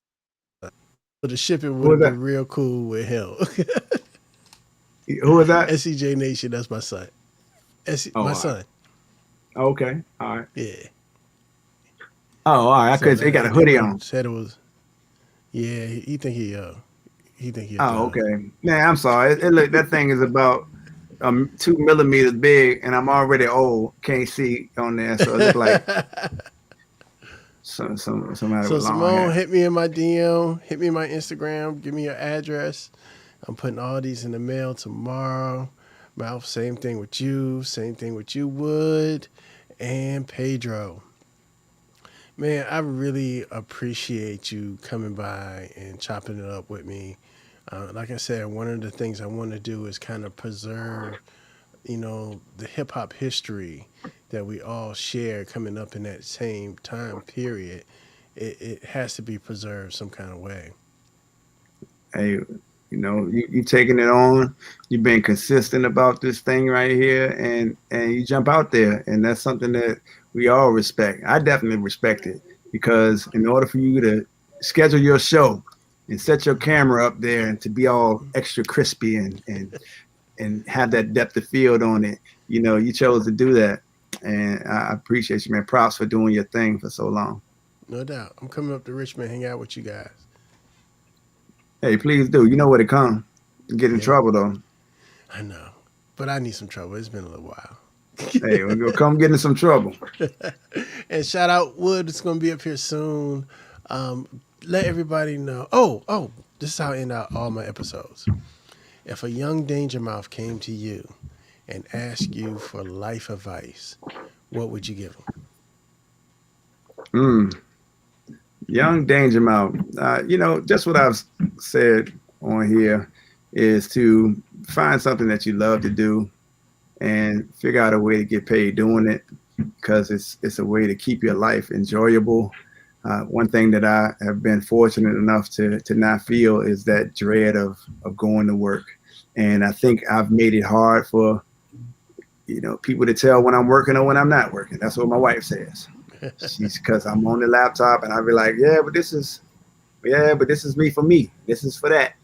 So the shipping would have been real cool with him. Who was that? SEJ Nation, that's my son. My son. Okay. All right. Yeah. Oh, all right. Because he got a hoodie on. Said it was. Yeah, he think he. Oh, okay. Man, I'm sorry. Look, that thing is about 2 millimeters big, and I'm already old. Can't see on there, so it looks like somebody with long hair. Simone, hit me in my DM, hit me in my Instagram, give me your address. I'm putting all these in the mail tomorrow. Mouth, same thing with you, Wood, and Pedro. Man, I really appreciate you coming by and chopping it up with me. Like I said, one of the things I want to do is kind of preserve, the hip hop history that we all share coming up in that same time period. It has to be preserved some kind of way. Hey, you taking it on. You've been consistent about this thing right here, and you jump out there, and that's something that we all respect. I definitely respect it, because in order for you to schedule your show and set your camera up there and to be all extra crispy and have that depth of field on it, you chose to do that. And I appreciate you, man. Props for doing your thing for so long. No doubt. I'm coming up to Richmond, hang out with you guys. Hey, please do. You know where to come. Get in trouble, though. I know. But I need some trouble. It's been a little while. Hey, we're going to come get in some trouble. And shout out Wood. It's going to be up here soon. Let everybody know. Oh, this is how I end out all my episodes. If a young Danja Mowf came to you and ask you for life advice, what would you give them? Young Danja Mowf. Just what I've said on here is to find something that you love to do and figure out a way to get paid doing it, because it's a way to keep your life enjoyable. One thing that I have been fortunate enough to not feel is that dread of going to work. And I think I've made it hard for, people to tell when I'm working or when I'm not working. That's what my wife says. Because I'm on the laptop and I'll be like, but this is me for me. This is for that,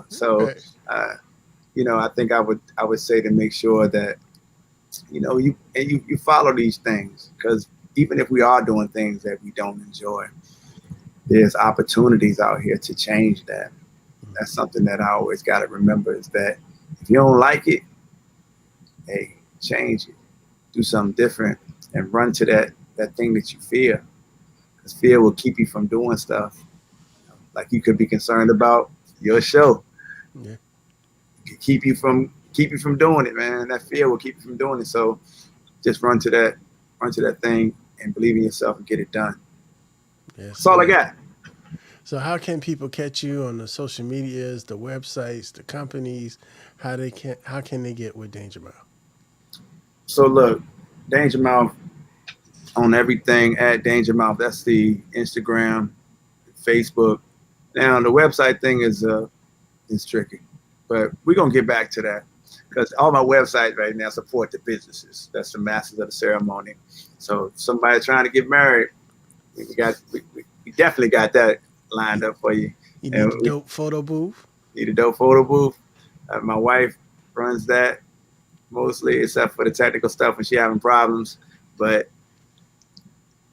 So, I think I would say to make sure that, you follow these things, because even if we are doing things that we don't enjoy, there's opportunities out here to change that. That's something that I always got to remember, is that if you don't like it, hey, change it, do something different, and run to that thing that you fear, because fear will keep you from doing stuff. Like you could be concerned about your show. Yeah. Keep you from doing it, man. That fear will keep you from doing it. So just run to that thing and believe in yourself and get it done. Yes, that's all I got. So how can people catch you on the social medias, the websites, the companies? How can they get with Danja Mowf? So look, Danja Mowf on everything at Danja Mowf. That's the Instagram, Facebook. Now the website thing is tricky, but we're gonna get back to that, because all my websites right now support the businesses. That's the masters of the ceremony. So if somebody trying to get married, we definitely got that lined up for you. You need a dope photo booth? Need a dope photo booth. My wife runs that mostly, except for the technical stuff when she having problems. But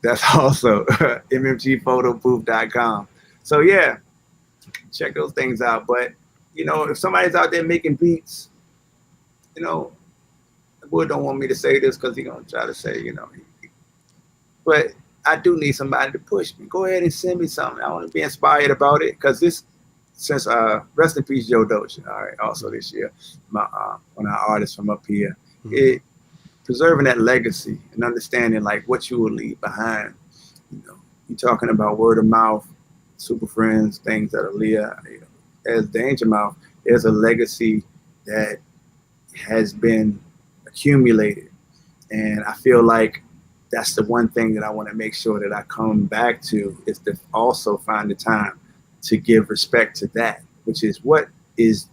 that's also mmgphotobooth.com. So yeah, check those things out. But if somebody's out there making beats, Wood don't want me to say this because he's gonna try to say, but I do need somebody to push me. Go ahead and send me something. I want to be inspired about it, because since rest in peace Joe Doja, all right, also this year, one of our artists from up here, preserving that legacy and understanding like what you will leave behind. You're talking about word of mouth, super friends, things that are as Danja Mowf, there's a legacy that has been accumulated, and I feel like that's the one thing that I want to make sure that I come back to, is to also find the time to give respect to that, which is what does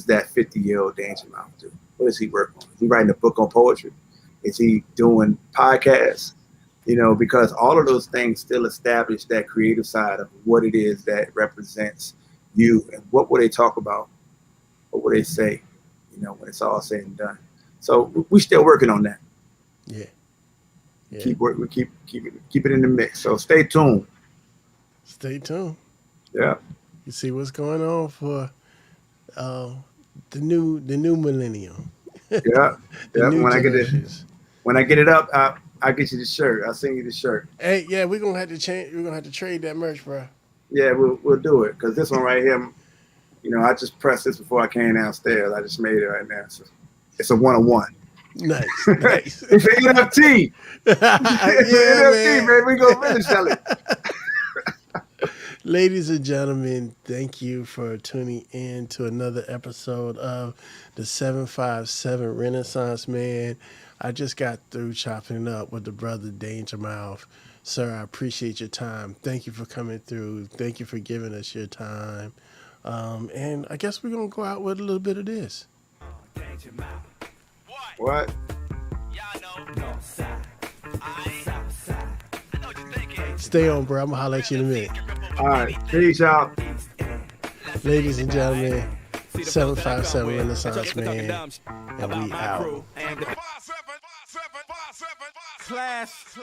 that 50-year-old Danja Mowf do? What does he work on? Is he writing a book on poetry? Is he doing podcasts? Because all of those things still establish that creative side of what it is that represents you, and what will they talk about? What will they say, when it's all said and done? So we're still working on that. Yeah. Keep it in the mix. So stay tuned. Stay tuned. Yeah. You see what's going on for the new millennium. Yeah. When I get it up, I'll get you the shirt. I'll send you the shirt. Hey, yeah, we're gonna have to change. We're gonna have to trade that merch, bro. Yeah, we'll do it, because this one right here, I just pressed this before I came downstairs. I just made it right now. So it's a one-on-one. Nice. It's an NFT. It's an NFT, man. We gonna really sell it. Ladies and gentlemen, thank you for tuning in to another episode of the 757 Renaissance Man. I just got through chopping it up with the brother Danja Mowf. Sir, I appreciate your time. Thank you for coming through. Thank you for giving us your time. And I guess we're going to go out with a little bit of this. What? Stay on, bro. I'm going to holler at you in a minute. All right. Peace out. Ladies and gentlemen, 757 Renaissance Man. And we out. Class.